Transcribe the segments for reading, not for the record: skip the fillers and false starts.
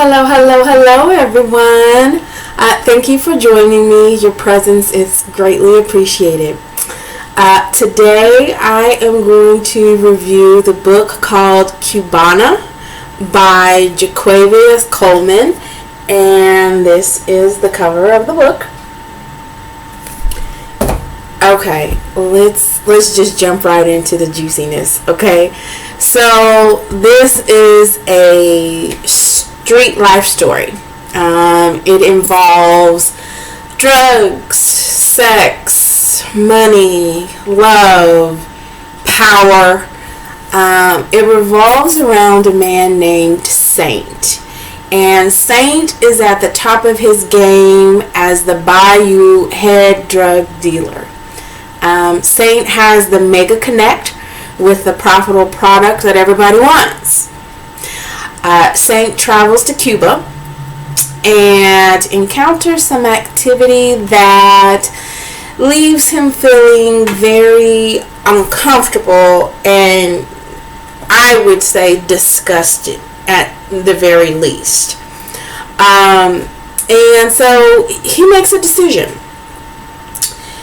Hello, everyone. Thank you for joining me. Your presence is greatly appreciated. Today, I am going to review the book called Cubana by JaQuavis Coleman, and this is the cover of the book. Okay, let's just jump right into the juiciness. Okay, so this is a street life story. It involves drugs, sex, money, love, power. It revolves around a man named Saint. And Saint is at the top of his game as the Bayou head drug dealer. Saint has the mega connect with the profitable product that everybody wants. Saint travels to Cuba and encounters some activity that leaves him feeling very uncomfortable and, I would say, disgusted at the very least. And so he makes a decision.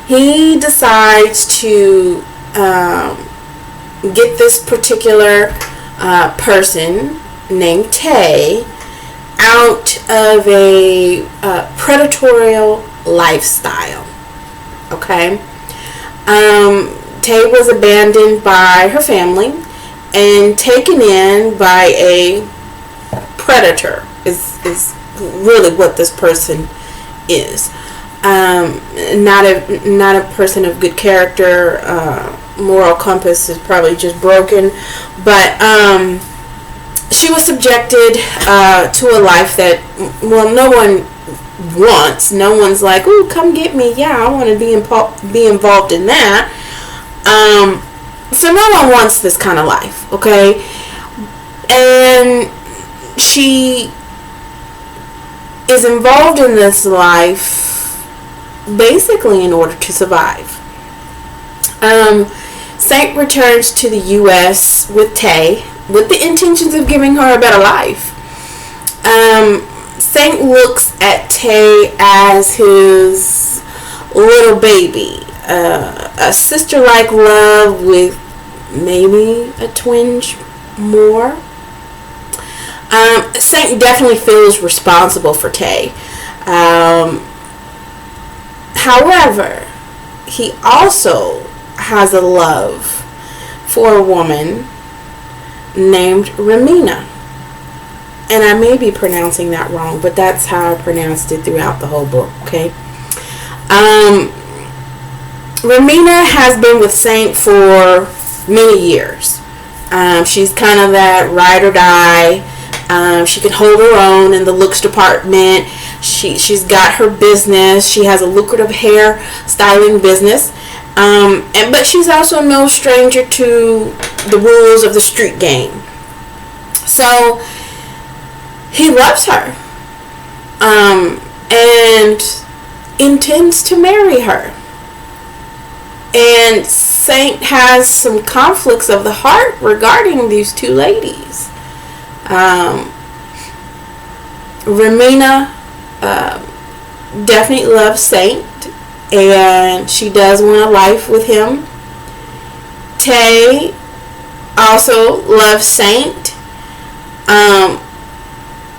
He decides to get this particular person named Tay out of a predatorial lifestyle. Okay? Tay was abandoned by her family and taken in by a predator is really what this person is. Not a person of good character. Moral compass is probably just broken, but she was subjected to a life that, well, no one wants. No one's like, "Ooh, come get me." Yeah, I want to be involved in that. So no one wants this kind of life, okay? And she is involved in this life basically in order to survive. Saint returns to the U.S. with Tay with the intentions of giving her a better life. Saint looks at Tay as his little baby, a sister-like love with maybe a twinge more. Saint definitely feels responsible for Tay. However, he also has a love for a woman named Ramina. And I may be pronouncing that wrong, but that's how I pronounced it throughout the whole book, okay? Ramina has been with Saint for many years. She's kind of that ride or die. She can hold her own in the looks department. She's got her business. She has a lucrative hair styling business. But she's also no stranger to the rules of the street game. So he loves her and intends to marry her. And Saint has some conflicts of the heart regarding these two ladies. Ramina definitely loves Saint, and she does want a life with him. Tay also loves Saint.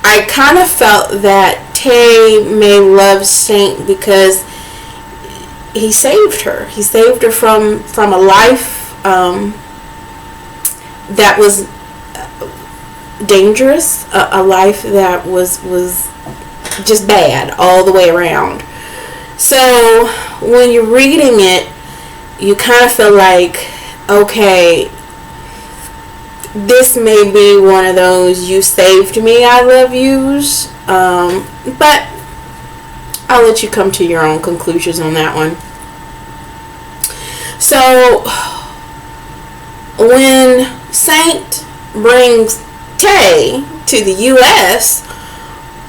I kind of felt that Tay may love Saint because he saved her. He saved her from a life that was dangerous, a life that was just bad all the way around. So when you're reading it, you kind of feel like, okay, this may be one of those "you saved me, I love yous," but I'll let you come to your own conclusions on that one. So when Saint brings Tay to the U.S.,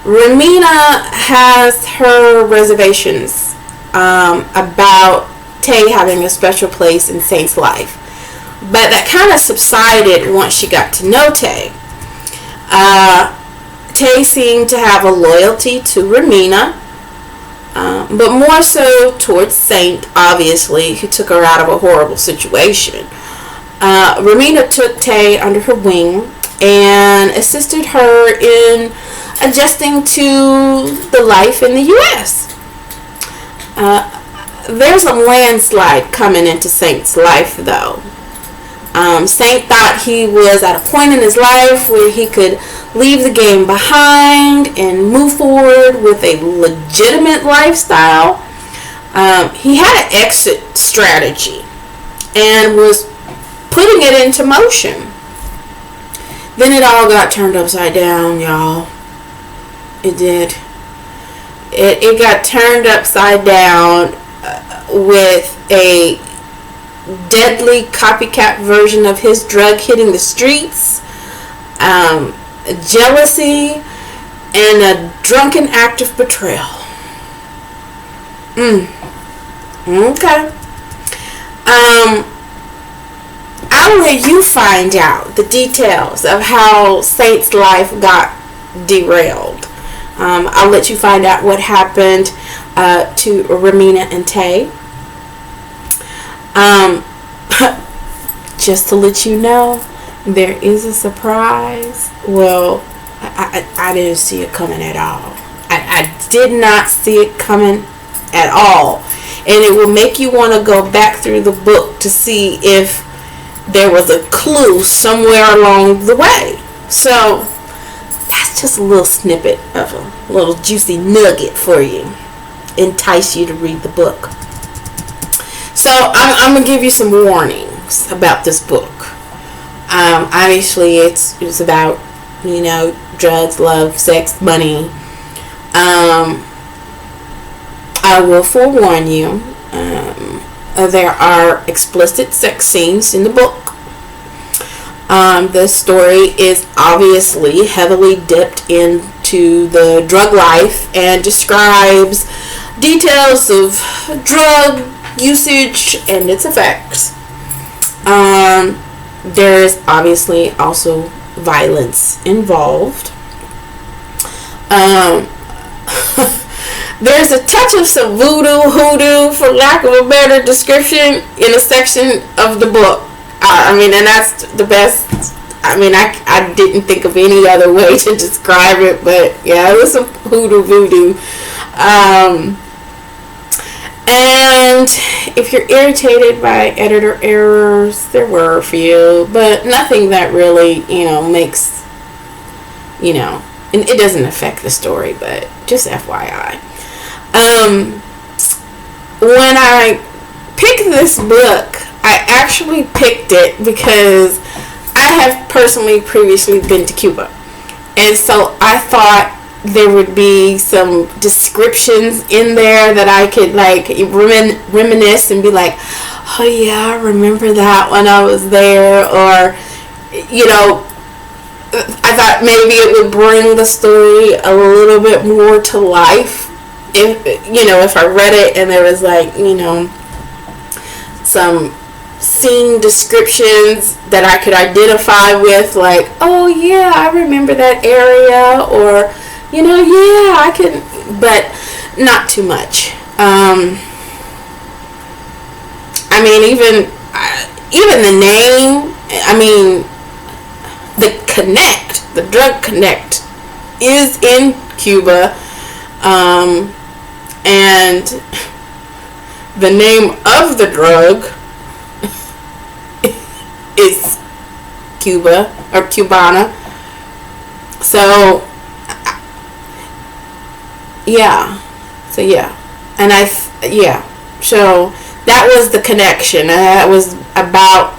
Ramina has her reservations about Tay having a special place in Saint's life. But that kind of subsided once she got to know Tay. Tay seemed to have a loyalty to Ramina, but more so towards Saint, obviously, who took her out of a horrible situation. Ramina took Tay under her wing and assisted her in adjusting to the life in the U.S. There's a landslide coming into Saint's life, though. Saint thought he was at a point in his life where he could leave the game behind and move forward with a legitimate lifestyle. He had an exit strategy and was putting it into motion. Then it all got turned upside down, y'all. It did. It got turned upside down with a deadly copycat version of his drug hitting the streets, jealousy, and a drunken act of betrayal. Okay. I'll let you find out the details of how Saint's life got derailed. I'll let you find out what happened to Ramina and Tay. Just to let you know, there is a surprise. Well, I didn't see it coming at all. I did not see it coming at all. And it will make you want to go back through the book to see if there was a clue somewhere along the way. So that's just a little snippet of a little juicy nugget for you. Entice you to read the book. So I'm going to give you some warnings about this book. Obviously, it's about, drugs, love, sex, money. I will forewarn you, there are explicit sex scenes in the book. The story is obviously heavily dipped into the drug life and describes details of drug usage and its effects. There is obviously also violence involved. There's a touch of some hoodoo, for lack of a better description, in a section of the book. And that's the best. I didn't think of any other way to describe it, but yeah, it was some voodoo. And if you're irritated by editor errors, there were a few, but nothing that really, makes, and it doesn't affect the story, but just FYI. When I picked this book, I actually picked it because I have personally previously been to Cuba. And so I thought there would be some descriptions in there that I could reminisce and be like, oh yeah, I remember that when I was there. Or, I thought maybe it would bring the story a little bit more to life. If I read it and there was some scene descriptions that I could identify with, like, oh yeah, I remember that area, or yeah, I can, but not too much. Even the name, the drug connect is in Cuba, and the name of the drug is Cuba or Cubana. So yeah. So that was the connection. That was about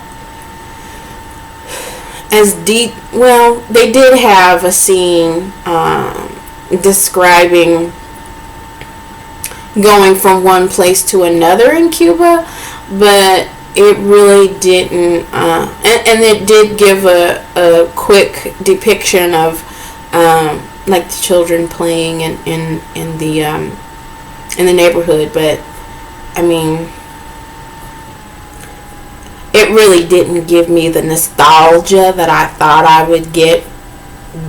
as deep. Well, they did have a scene describing going from one place to another in Cuba, but it really didn't, and it did give a quick depiction of the children playing in the neighborhood, but it really didn't give me the nostalgia that I thought I would get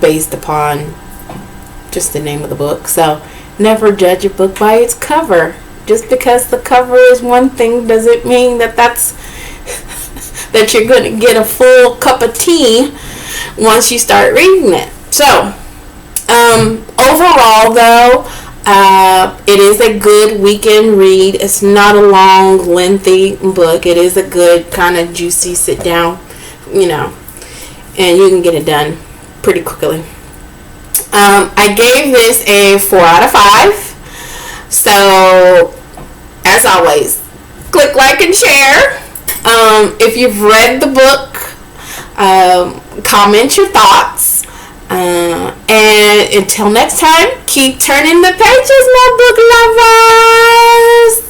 based upon just the name of the book. So never judge a book by its cover. Just because the cover is one thing doesn't mean that that's that you're going to get a full cup of tea once you start reading it. So overall though, it is a good weekend read. It's not a long, lengthy book. It is a good kind of juicy sit down, and you can get it done pretty quickly. I gave this a 4 out of 5. So, as always, click like and share. If you've read the book, comment your thoughts. And until next time, keep turning the pages, my book lovers.